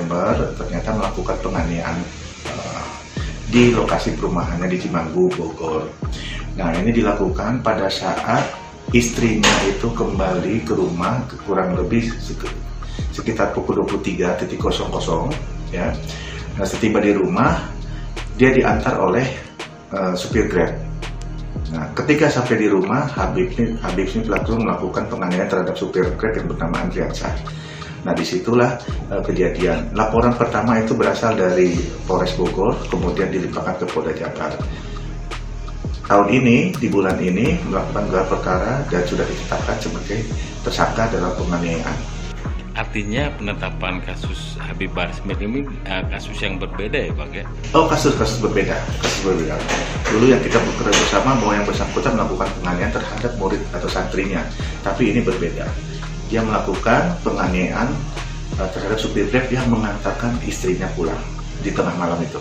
Desember ternyata melakukan penganiayaan di lokasi perumahannya di Cimanggu, Bogor. Nah, ini dilakukan pada saat istrinya itu kembali ke rumah kurang lebih sekitar pukul 23.00 ya. Nah, setiba di rumah dia diantar oleh supir Grab. Nah, ketika sampai di rumah, Habib ini pelaku melakukan penganiayaan terhadap supir Grab yang bernama Andriansyah. Nah, disitulah kejadian. Laporan pertama itu berasal dari Polres Bogor, kemudian dilimpahkan ke Polda Jabar. Tahun ini, di bulan ini, melakukan gelar perkara dan sudah ditetapkan sebagai tersangka dalam penganiayaan. Artinya penetapan kasus Habib Bahar-Smith ini kasus yang berbeda ya Pak ya? Oh, kasus berbeda. Dulu yang kita bekerja bersama bahwa yang bersangkutan melakukan penganiayaan terhadap murid atau santrinya, tapi ini berbeda. Dia melakukan penganiayaan terhadap supir Grab yang mengantarkan istrinya pulang di tengah malam itu.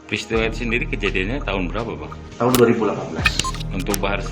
Peristiwa itu sendiri kejadiannya tahun berapa Pak? Tahun 2018. Untuk Bahar